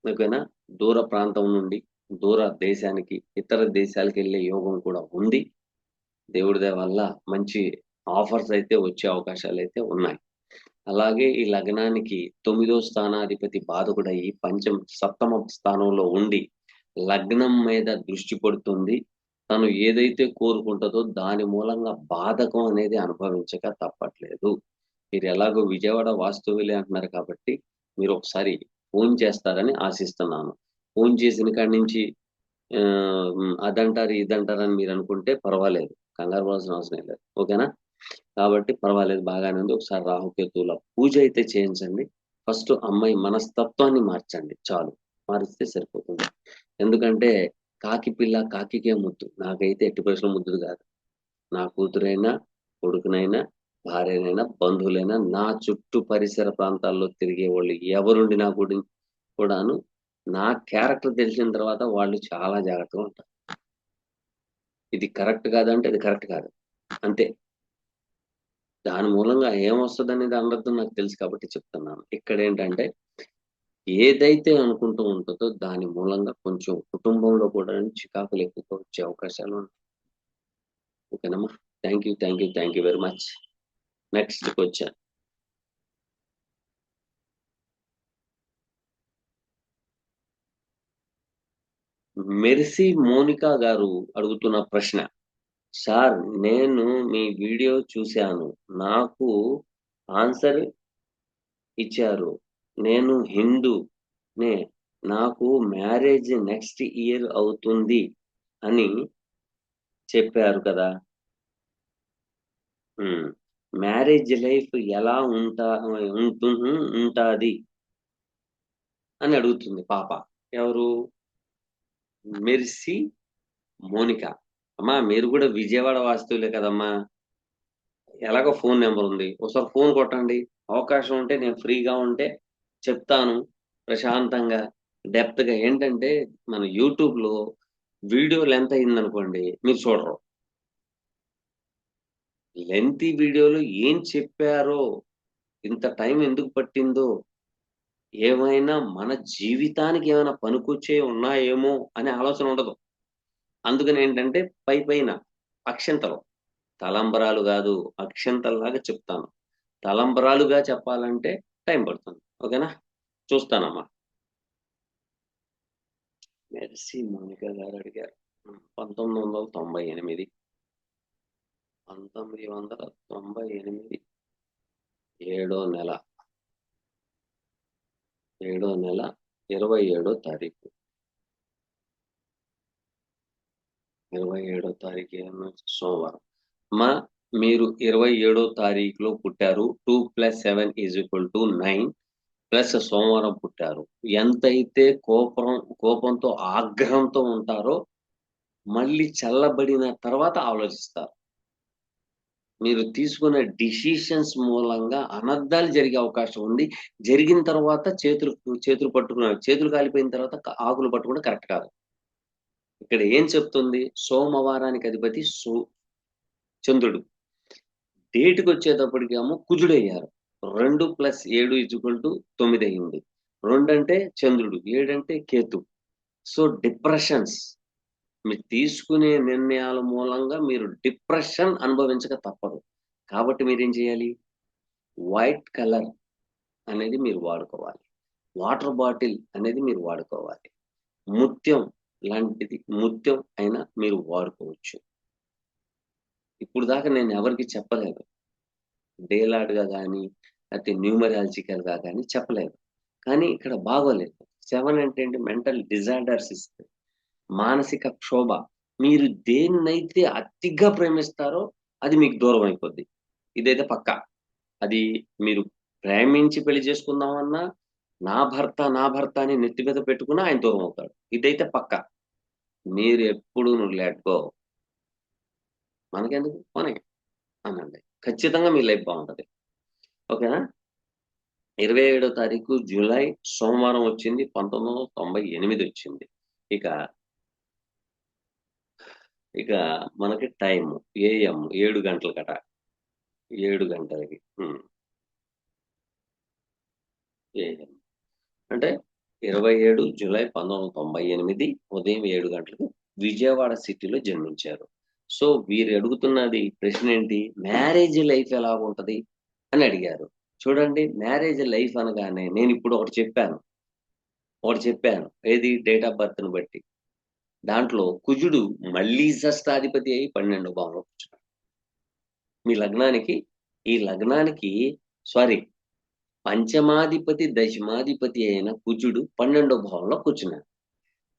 ఓకేనా? దూర ప్రాంతం నుండి, దూర దేశానికి, ఇతర దేశాలకెళ్ళే యోగం కూడా ఉంది. దేవుడి దయ వల్ల మంచి ఆఫర్స్ అయితే వచ్చే అవకాశాలైతే ఉన్నాయి. అలాగే ఈ లగ్నానికి 9వ స్థానాధిపతి బాధకుడయ్యి సప్తమ స్థానంలో ఉండి లగ్నం మీద దృష్టి పడుతుంది. తను ఏదైతే కోరుకుంటదో దాని మూలంగా బాధకం అనేది అనుభవించక తప్పట్లేదు. మీరు ఎలాగో విజయవాడ వాస్తవ్యులే అంటున్నారు కాబట్టి మీరు ఒకసారి ఫోన్ చేస్తారని ఆశిస్తున్నాను. ఫోన్ చేసిన కాడి నుంచి అదంటారు, ఇదంటారని మీరు అనుకుంటే పర్వాలేదు. కంగారు పడాల్సిన అవసరం లేదు. ఓకేనా? కాబట్టి పర్వాలేదు, బాగానే ఉంది. ఒకసారి రాహుకేతువుల పూజ అయితే చేయించండి. ఫస్ట్ అమ్మాయి మనస్తత్వాన్ని మార్చండి చాలు. మారిస్తే సరిపోతుంది. ఎందుకంటే కాకి పిల్ల కాకికే ముద్దు. నాకైతే ఎట్టి పరిస్థితిలో ముద్దులు కాదు. నా కూతురైనా, కొడుకునైనా, భార్యనైనా, బంధువులైనా, నా చుట్టూ పరిసర ప్రాంతాల్లో తిరిగేవాళ్ళు ఎవరుండినా కూడాను నా క్యారెక్టర్ తెలిసిన తర్వాత వాళ్ళు చాలా జాగ్రత్తగా ఉంటారు. ఇది కరెక్ట్ కాదంటే అది కరెక్ట్ కాదు. అంతే. దాని మూలంగా ఏమొస్తదనేది అనర్థం నాకు తెలుసు కాబట్టి చెప్తున్నాను. ఇక్కడేంటంటే ఏదైతే అనుకుంటూ ఉంటదో దాని మూలంగా కొంచెం కుటుంబంలో కూడా చికాకులు ఎక్కువగా వచ్చే అవకాశాలు ఉన్నాయి. ఓకేనమ్మా? Thank you very much. నెక్స్ట్‌కొచ్చా. మెర్సీ మోనికా గారు అడుగుతున్న ప్రశ్న. సార్, నేను మీ వీడియో చూశాను. నాకు ఆన్సర్ ఇచ్చారు. నేను హిందూనే. నాకు మ్యారేజ్ నెక్స్ట్ ఇయర్ అవుతుంది అని చెప్పారు కదా! హ్మ్. మ్యారేజ్ లైఫ్ ఎలా ఉంటాది అని అడుగుతుంది పాప. ఎవరు? Mercy Monica. అమ్మా, మీరు కూడా విజయవాడ వాస్తవులే కదమ్మా! ఎలాగో ఫోన్ నంబర్ ఉంది. ఒకసారి ఫోన్ కొట్టండి. అవకాశం ఉంటే నేను ఫ్రీగా ఉంటే చెప్తాను. ప్రశాంతంగా, డెప్త్‌గా ఏంటంటే మన యూట్యూబ్‌లో వీడియో లెంత్ అయిందనుకోండి మీరు చూడరు. లెంతీ వీడియోలో ఏం చెప్పారో, ఇంత టైం ఎందుకు పట్టిందో, ఏమైనా మన జీవితానికి ఏమైనా పనికొచ్చేవి ఉన్నాయేమో అనే ఆలోచన ఉండదు. అందుకనేంటంటే పైన అక్షింతలు, తలంబరాలు గాదు, అక్షింతల్లాగా చెప్తాను. తలంబరాలుగా చెప్పాలంటే టైం పడుతుంది. ఓకేనా? చూస్తానమ్మా. మెర్సీ మోనిక గారు అడిగారు. 1998 1998 ఏడో నెల 27 తారీఖు. 27 తారీఖు ఏమొచ్చి సోమవారం. అమ్మా, మీరు 27 తారీఖులో పుట్టారు. 2+7 = 9 ప్లస్ సోమవారం పుట్టారు. ఎంతైతే కోపంతో, ఆగ్రహంతో ఉంటారో మళ్ళీ చల్లబడిన తర్వాత ఆలోచిస్తారు. మీరు తీసుకునే డిసిషన్స్ మూలంగా అనర్థాలు జరిగే అవకాశం ఉంది. జరిగిన తర్వాత చేతులు కాలిపోయిన తర్వాత ఆకులు పట్టుకోవడం కరెక్ట్ కాదు. ఇక్కడ ఏం చెప్తుంది? సోమవారానికి అధిపతి చంద్రుడు. డేట్‌కొచ్చేటప్పటికేమో కుజుడయ్యారు. 2+7 = 9 అయింది. 2 అంటే చంద్రుడు, 7 అంటే కేతు. సో, డిప్రెషన్స్, మీరు తీసుకునే నిర్ణయాల మూలంగా మీరు డిప్రెషన్ అనుభవించక తప్పదు. కాబట్టి మీరేం చేయాలి? వైట్ కలర్ అనేది మీరు వాడుకోవాలి. వాటర్ బాటిల్ అనేది మీరు వాడుకోవాలి. ముత్యం లాంటిది, ముత్యం అయినా మీరు వాడుకోవచ్చు. ఇప్పుడు దాకా నేను ఎవరికీ చెప్పలేదు. డేలాడ్గా కానీ లేకపోతే న్యూమరాలజికల్గా కానీ చెప్పలేదు. కానీ ఇక్కడ బాగోలేదు. 7 అంటే ఏంటి, మెంటల్ డిజార్డర్స్ ఇస్తాయి. మానసిక క్షోభ. మీరు దేన్నైతే అతిగా ప్రేమిస్తారో అది మీకు దూరం అయిపోద్ది. ఇదైతే పక్కా. అది మీరు ప్రేమించి పెళ్లి చేసుకుందామన్నా, నా భర్త, నా భర్త అని నెత్తి మీద పెట్టుకున్నా ఆయన దూరం అవుతాడు. ఇదైతే పక్కా. మీరు ఎప్పుడు నువ్వు లెట్ గో. మనకెందుకు పోనీ అనండి. ఖచ్చితంగా మీ లైఫ్ బావుంటది. ఓకేనా? 27 తారీఖు జూలై సోమవారం వచ్చింది. 1998 వచ్చింది. ఇక, ఇక మనకి టైము ఏఎం 7 గంటలకట. 7 గంటలకి. ఏఎం. అంటే 27 జూలై 1998 ఉదయం 7 గంటలకు విజయవాడ సిటీలో జన్మించారు. సో వీరు అడుగుతున్నది ప్రశ్న ఏంటి? మ్యారేజ్ లైఫ్ ఎలా ఉంటది అని అడిగారు. చూడండి, మ్యారేజ్ లైఫ్ అనగానే నేను ఇప్పుడు ఒకటి చెప్పాను. ఏది? డేట్ ఆఫ్ బర్త్ ని బట్టి. దాంట్లో కుజుడు మళ్ళీ షష్టాధిపతి అయి 12వ భావంలో కూర్చున్నాడు. మీ లగ్నానికి, ఈ లగ్నానికి, సారీ, పంచమాధిపతి దశమాధిపతి అయిన కుజుడు 12వ భావంలో కూర్చున్నాడు.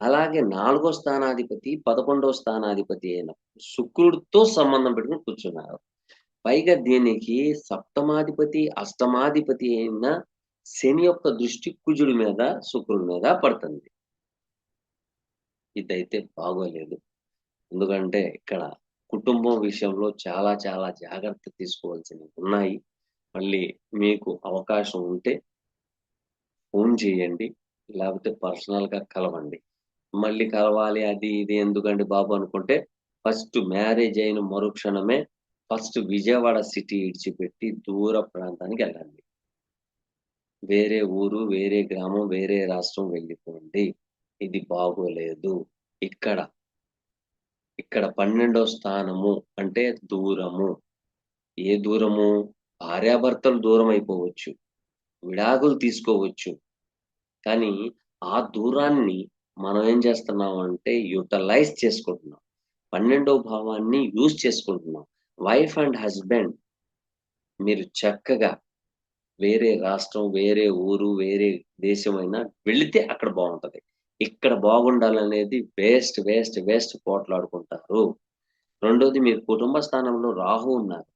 అలాగే 4వ స్థానాధిపతి 11వ స్థానాధిపతి అయిన శుక్రుడితో సంబంధం పెట్టుకుని కూర్చున్నారు. పైగా దీనికి సప్తమాధిపతి అష్టమాధిపతి అయిన శని యొక్క దృష్టి కుజుడి మీద శుక్రుడి మీద పడుతుంది. ఇదైతే బాగోలేదు. ఎందుకంటే ఇక్కడ కుటుంబం విషయంలో చాలా చాలా జాగ్రత్త తీసుకోవాల్సినవి ఉన్నాయి. మళ్ళీ మీకు అవకాశం ఉంటే ఫోన్ చేయండి, లేకపోతే పర్సనల్గా కలవండి. మళ్ళీ కలవాలి అది ఇది ఎందుకండి బాబు అనుకుంటే, ఫస్ట్ మ్యారేజ్ అయిన మరుక్షణమే ఫస్ట్ విజయవాడ సిటీ ఇడిచిపెట్టి దూర ప్రాంతానికి వెళ్ళండి. వేరే ఊరు, వేరే గ్రామం, వేరే రాష్ట్రం వెళ్ళిపోండి. ఇది బాగోలేదు. ఇక్కడ ఇక్కడ 12వ స్థానము అంటే దూరము. ఏ దూరము? భార్యాభర్తలు దూరం అయిపోవచ్చు, విడాకులు తీసుకోవచ్చు. కానీ ఆ దూరాన్ని మనం ఏం చేస్తున్నాం అంటే యూటిలైజ్ చేసుకుంటున్నాం. 12వ భావాన్ని యూజ్ చేసుకుంటున్నాం. వైఫ్ అండ్ హస్బెండ్ మీరు చక్కగా వేరే రాష్ట్రం, వేరే ఊరు, వేరే దేశమైనా వెళితే అక్కడ బాగుంటది. ఇక్కడ బాగుండాలనేది వేస్ట్ వేస్ట్ వేస్ట్ పోట్లాడుకుంటారు. రెండోది, మీరు కుటుంబ స్థానంలో రాహు ఉన్నారు.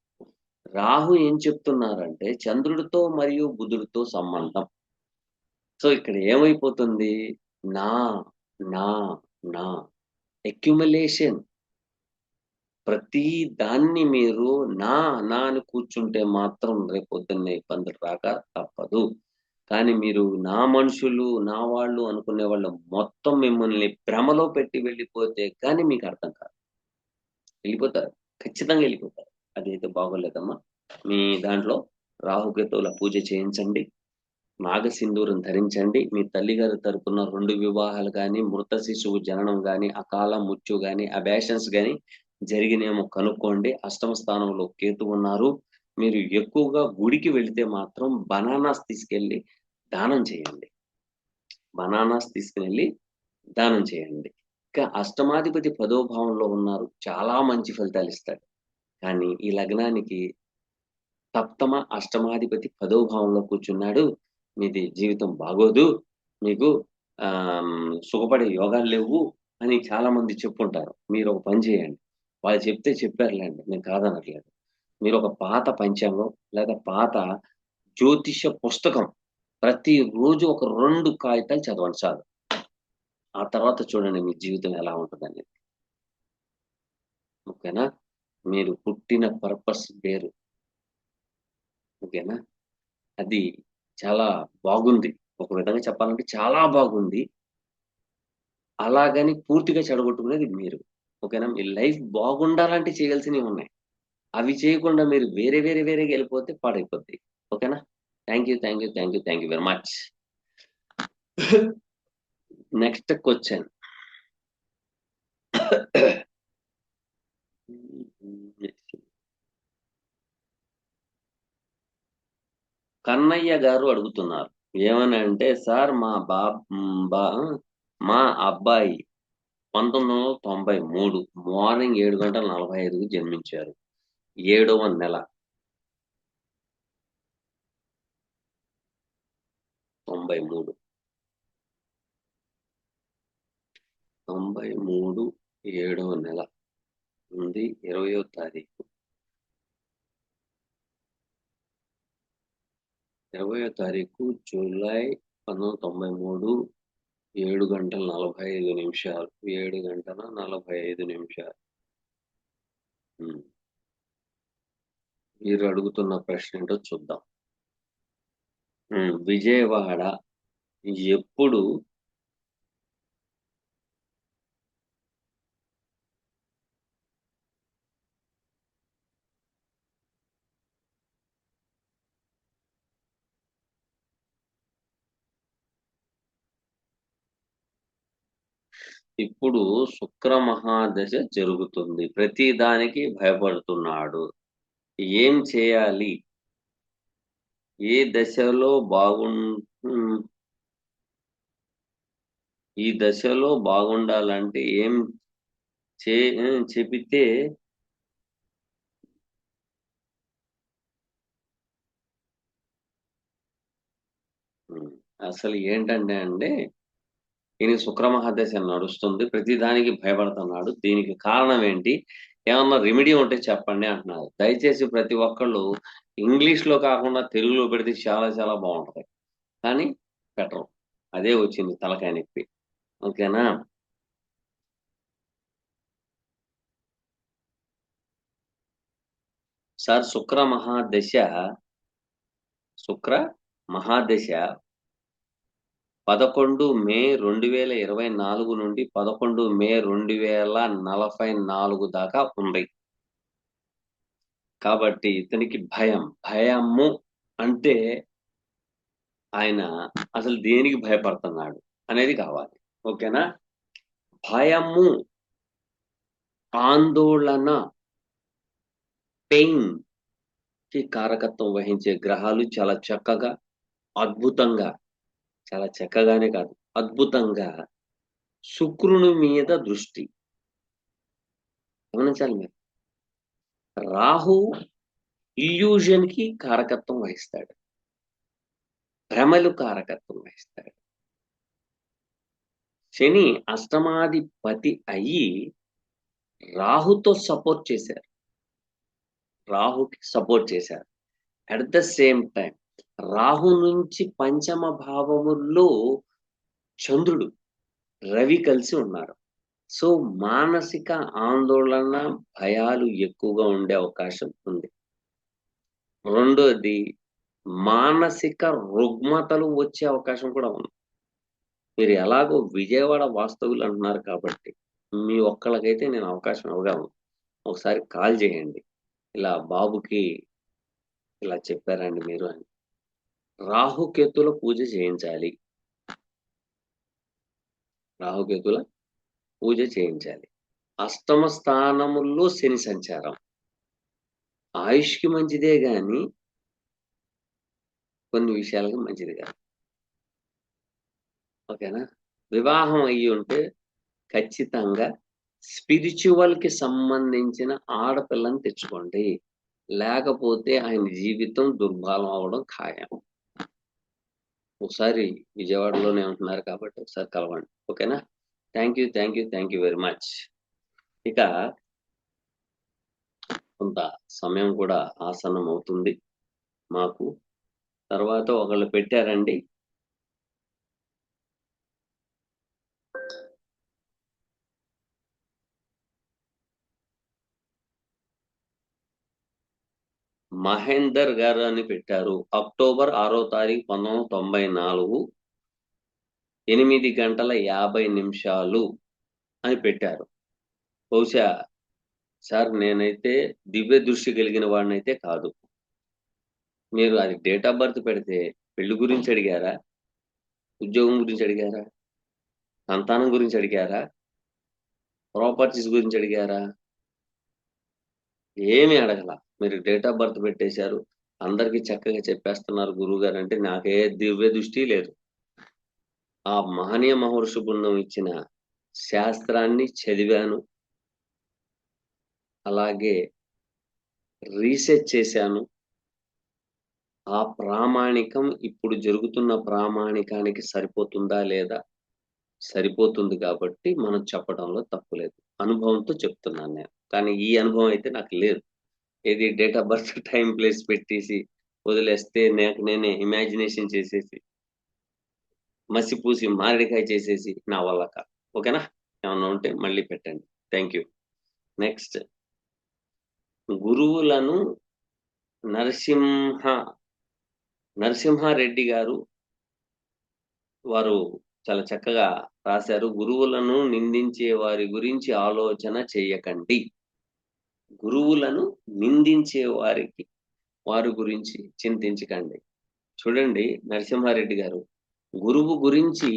రాహు ఏం చెప్తున్నారంటే చంద్రుడితో మరియు బుధుడితో సంబంధం. సో ఇక్కడ ఏమైపోతుంది? నా నా నా అక్యుములేషన్. ప్రతి దాన్ని మీరు నా నా అని కూర్చుంటే మాత్రం రేపొద్దున్నే ఇబ్బందులు రాక తప్పదు. కానీ మీరు నా మనుషులు, నా వాళ్ళు అనుకునే వాళ్ళు మొత్తం మిమ్మల్ని భ్రమలో పెట్టి వెళ్ళిపోతే కానీ మీకు అర్థం కాదు. వెళ్ళిపోతారు. ఖచ్చితంగా వెళ్ళిపోతారు. అదైతే బాగోలేదమ్మా. మీ దాంట్లో రాహుకేతువుల పూజ చేయించండి. నాగసింధూరం ధరించండి. మీ తల్లిగారి తరపున 2 వివాహాలు గాని, మృత శిశువు జననం గాని, అకాల మృత్యు గాని, అబార్షన్స్ గాని జరిగినేమో కనుక్కోండి. అష్టమ స్థానంలో కేతు ఉన్నారు. మీరు ఎక్కువగా గుడికి వెళితే మాత్రం బనానాస్ తీసుకెళ్ళి దానం చేయండి. బనానాస్ తీసుకునెళ్ళి దానం చేయండి. ఇంకా అష్టమాధిపతి 10వ భావంలో ఉన్నారు. చాలా మంచి ఫలితాలు ఇస్తాడు. కానీ ఈ లగ్నానికి సప్తమ అష్టమాధిపతి 10వ భావంలో కూర్చున్నాడు. మీది జీవితం బాగోదు. మీకు సుఖపడే యోగాలు లేవు అని చాలా మంది చెప్పుంటారు. మీరు ఒక పని చేయండి. వాళ్ళు చెప్తే చెప్పారులేండి. నేను కాదనట్లేదు. మీరు ఒక పాత పంచాంగం లేదా పాత జ్యోతిష పుస్తకం ప్రతిరోజు ఒక 2 కాగితాలు చదవండి చాలు. ఆ తర్వాత చూడండి మీ జీవితం ఎలా ఉంటదనేది. ఓకేనా? మీరు పుట్టిన పర్పస్ వేరు. ఓకేనా? అది చాలా బాగుంది. ఒక విధంగా చెప్పాలంటే చాలా బాగుంది. అలాగని పూర్తిగా చెడగొట్టుకునేది మీరు. ఓకేనా? మీ లైఫ్ బాగుండాలంటే చేయాల్సినవి ఉన్నాయి. అవి చేయకుండా మీరు వేరే వేరే వేరేగా వెళ్ళిపోతే పాడైపోద్ది. ఓకేనా? Thank you. Thank you. Thank you. Thank you very much. Next question. Kannayya గారు అడుగుతున్నారు. ఏమని అంటే, సార్ మా అబ్బాయి 1993 మార్నింగ్ 7:45కి జన్మించారు. 7వ నెల. 93. 93 7వ నెల ఉంది 20వ తారీఖు. 20వ తారీఖు జూలై 1993 7 గంటల 45 నిమిషాలు. 7 గంటల 45 నిమిషాలు. మీరు అడుగుతున్న ప్రశ్న ఏంటో చూద్దాం. విజయవాడ ఎప్పుడు ఇప్పుడు శుక్ర మహాదశ జరుగుతుంది. ప్రతి దానికి భయపడుతున్నాడు. ఏం చేయాలి? ఏ దశలో ఈ దశలో బాగుండాలంటే ఏం చెబితే అసలు ఏంటంటే అండి, ఈయన శుక్ర మహాదశ నడుస్తుంది. ప్రతి దానికి భయపడుతున్నాడు. దీనికి కారణం ఏంటి? ఏమన్నా రెమెడీ ఉంటే చెప్పండి అంటున్నారు. దయచేసి ప్రతి ఒక్కళ్ళు ఇంగ్లీష్లో కాకుండా తెలుగులో పెడితే చాలా చాలా బాగుంటుంది. కానీ పెట్టరు. అదే వచ్చింది తలకాయ నొప్పి. ఓకేనా? సార్ శుక్ర మహాదశ 11 మే 2024 నుండి 11 మే 2044 దాకా ఉంది. కాబట్టి ఇతనికి భయము అంటే ఆయన అసలు దేనికి భయపడుతున్నాడు అనేది కావాలి. ఓకేనా? భయము, ఆందోళన, పెయిన్ కి కారకత్వం వహించే గ్రహాలు చాలా చక్కగా, అద్భుతంగా, చాలా చక్కగానే కాదు అద్భుతంగా శుక్రుని మీద దృష్టి గమనించాలి మీరు. రాహు ఇల్యూజన్ కి కారకత్వం వహిస్తాడు, భ్రమలు కారకత్వం వహిస్తాడు. శని అష్టమాధిపతి అయ్యి రాహుతో సపోర్ట్ చేశారు, రాహుకి సపోర్ట్ చేశారు. At the same time Rahu నుంచి పంచమ భావముల్లో చంద్రుడు, రవి కలిసి ఉన్నారు. సో మానసిక ఆందోళన, భయాలు ఎక్కువగా ఉండే అవకాశం ఉంది. రెండోది మానసిక రుగ్మతలు వచ్చే అవకాశం కూడా ఉంది. మీరు ఎలాగో విజయవాడ వాస్తవులు అంటున్నారు కాబట్టి మీ ఒక్కళ్ళకైతే నేను అవకాశం ఇవ్వగలను. ఒకసారి కాల్ చేయండి, ఇలా బాబుకి ఇలా చెప్పారండి మీరు అని. రాహుకేతుల పూజ చేయించాలి, రాహుకేతుల పూజ చేయించాలి. అష్టమ స్థానముల్లో శని సంచారం ఆయుష్కి మంచిదే గాని కొన్ని విషయాలకు మంచిది కాదు. ఓకేనా? వివాహం అయ్యి ఉంటే ఖచ్చితంగా స్పిరిచువల్ కి సంబంధించిన ఆడపిల్లని తెచ్చుకోండి, లేకపోతే ఆయన జీవితం దుర్భాలం అవడం ఖాయం. ఒకసారి విజయవాడలోనే ఉంటున్నారు కాబట్టి ఒకసారి కలవండి. ఓకేనా? Thank you very much. ఇక కొంత సమయం కూడా ఆసన్నం అవుతుంది మాకు. తర్వాత ఒకళ్ళు పెట్టారండి, మహేందర్ గారు అని పెట్టారు. అక్టోబర్ 6వ తారీఖు 1994 8 గంటల 50 నిమిషాలు అని పెట్టారు. బహుశా సార్ నేనైతే దివ్య దృష్టి కలిగిన వాడినైతే కాదు. మీరు అది డేట్ ఆఫ్ బర్త్ పెడితే పెళ్లి గురించి అడిగారా, ఉద్యోగం గురించి అడిగారా, సంతానం గురించి అడిగారా, ప్రాపర్టీస్ గురించి అడిగారా? ఏమీ అడగల. మీరు డేట్ ఆఫ్ బర్త్ పెట్టేశారు, అందరికీ చక్కగా చెప్పేస్తున్నారు గురువు గారు అంటే నాకే దివ్య దృష్టి లేదు. ఆ మహనీయ మహర్షి బృందం ఇచ్చిన శాస్త్రాన్ని చదివాను, అలాగే రీసెర్చ్ చేశాను, ఆ ప్రామాణికం ఇప్పుడు జరుగుతున్న ప్రామాణికానికి సరిపోతుందా లేదా? సరిపోతుంది కాబట్టి మనం చెప్పడంలో తప్పు లేదు. అనుభవంతో చెప్తున్నాను నేను. కానీ ఈ అనుభవం అయితే నాకు లేదు. ఏది date of birth, time, place పెట్టేసి వదిలేస్తే నాకు నేనే ఇమాజినేషన్ చేసేసి, మసిపూసి మారేడుకాయ చేసేసి నా వల్ల కాదు. ఓకేనా? ఏమన్నా ఉంటే మళ్ళీ పెట్టండి. Thank you. నెక్స్ట్, గురువులను నరసింహ నరసింహారెడ్డి గారు వారు చాలా చక్కగా రాశారు. గురువులను నిందించే వారి గురించి ఆలోచన చేయకండి. గురువులను నిందించే వారి గురించి చింతించకండి. చూడండి నరసింహారెడ్డి గారు, గురువు గురించి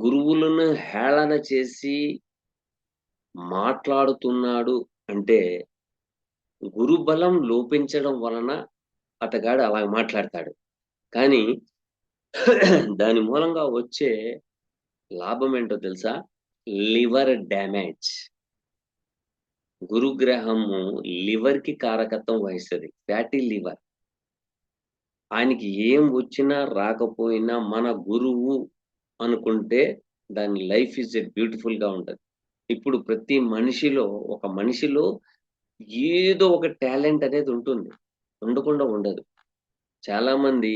గురువులను హేళన చేసి మాట్లాడుతున్నాడు అంటే గురుబలం లోపించడం వలన అతగాడు అలా మాట్లాడతాడు. కానీ దాని మూలంగా వచ్చే లాభం ఏంటో తెలుసా? Liver damage. గురుగ్రహము లివర్ కి కారకత్వం వహిస్తుంది. Fatty liver. ఆయనకి ఏం వచ్చినా రాకపోయినా మన గురువు అనుకుంటే దాని లైఫ్ ఈజ్ ఎ బ్యూటిఫుల్ గా ఉంటది. ఇప్పుడు ప్రతి మనిషిలో ఒక మనిషిలో ఏదో ఒక టాలెంట్ అనేది ఉంటుంది. ఉండకుండా ఉండదు. చాలా మంది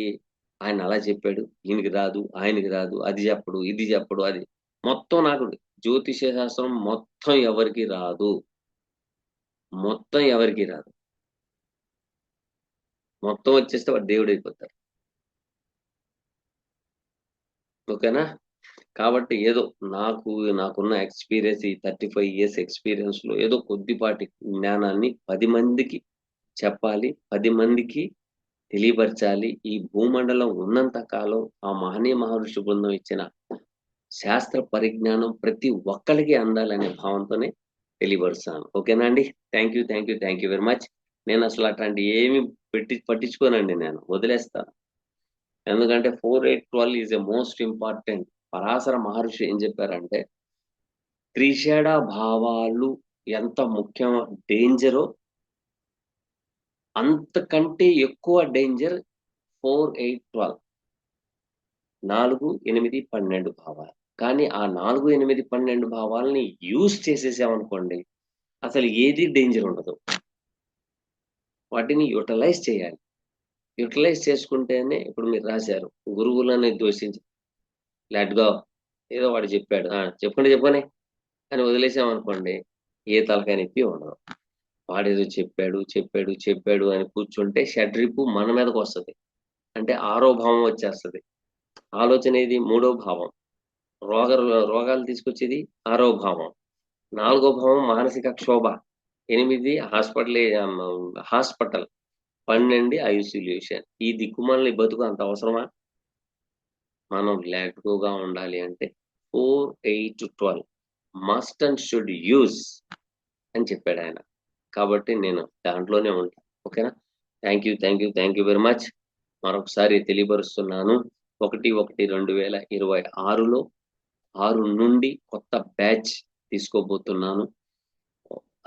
ఆయన అలా చెప్పాడు, ఈయనకి రాదు, ఆయనకి రాదు, అది చెప్పడు, ఇది చెప్పడు, అది మొత్తం నాకు జ్యోతిష శాస్త్రం మొత్తం ఎవరికి రాదు. మొత్తం ఎవరికి రాదు. మొత్తం వచ్చేస్తే వాడు దేవుడు అయిపోతారు. ఓకేనా? కాబట్టి ఏదో నాకున్న ఎక్స్పీరియన్స్, ఈ 35 ఇయర్స్ ఎక్స్పీరియన్స్ లో ఏదో కొద్దిపాటి జ్ఞానాన్ని 10 మందికి చెప్పాలి, 10 మందికి తెలియపరచాలి. ఈ భూమండలం ఉన్నంత కాలం ఆ మహనీయ మహర్షి బృందం ఇచ్చిన శాస్త్ర పరిజ్ఞానం ప్రతి ఒక్కరికి అందాలనే భావంతోనే తెలియపరుస్తాను. ఓకేనా అండి? Thank you very much. నేను అసలు అట్లాంటి ఏమి పట్టించుకోనండి, నేను వదిలేస్తాను. ఎందుకంటే 4812 is a most important. Parashara Maharshi ఏం చెప్పారంటే, త్రిషడ భావాలు ఎంత ముఖ్యం, డేంజరో అంతకంటే ఎక్కువ డేంజర్ 4812, 4, 8, 12 భావాలు. కానీ ఆ 4, 8, 12 భావాలని యూజ్ చేసేసామనుకోండి, అసలు ఏది డేంజర్ ఉండదు. వాటిని యూటిలైజ్ చేయాలి. యూటిలైజ్ చేసుకుంటేనే ఇప్పుడు మీరు రాశారు, గురువులని దూషించి లెట్ గో, ఏదో వాడు చెప్పాడు, చెప్పని అని వదిలేసామనుకోండి, ఏ తలకాయ నొప్పి ఉండదు. వాడేదో చెప్పాడు అని కూర్చుంటే షడ్రిపు మన మీదకి వస్తుంది. అంటే ఆరో భావం వచ్చేస్తుంది. ఆలోచన ఏది? మూడో భావం. రోగ రోగాలు తీసుకొచ్చేది ఆరో భావం. 4వ భావం మానసిక క్షోభ. 8 హాస్పిటల్. 12 ఐసోల్యూషన్. ఈ దిక్కుమాలని బతుకు అంత అవసరమా? మనం లెట్ గోగా ఉండాలి అంటే 4, 8, 12 మస్ట్ అండ్ షుడ్ యూజ్ అని చెప్పాడు ఆయన. కాబట్టి నేను దాంట్లోనే ఉంటాను. ఓకేనా? Thank you very much. మరొకసారి తెలియపరుస్తున్నాను, 1/1/2026లో 6 నుండి కొత్త బ్యాచ్ తీసుకోబోతున్నాను.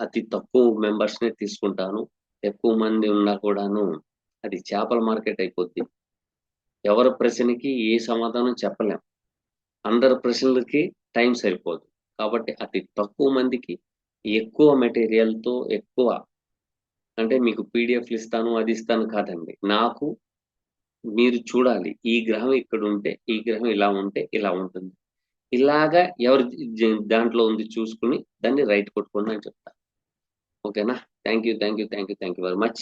అతి తక్కువ మెంబర్స్ నే తీసుకుంటాను. ఎక్కువ మంది ఉన్నా కూడాను అది చేపల మార్కెట్ అయిపోద్ది. ఎవరి ప్రశ్నకి ఏ సమాధానం చెప్పలేం. అందరి ప్రశ్నలకి టైం సరిపోదు. కాబట్టి అతి తక్కువ మందికి ఎక్కువ మెటీరియల్‌తో ఎక్కువ, అంటే మీకు పీడిఎఫ్‌లు ఇస్తాను, అది ఇస్తాను కాదండి. నాకు మీరు చూడాలి. ఈ గ్రహం ఇక్కడుంటే, ఈ గ్రహం ఇలా ఉంటే ఇలా ఉంటుంది. ఇలాగా ఎవరి దాంట్లో ఉంది చూసుకొని దాన్ని రైట్ కొట్టుకోండి అని చెప్తా. ఓకేనా? Thank you very much.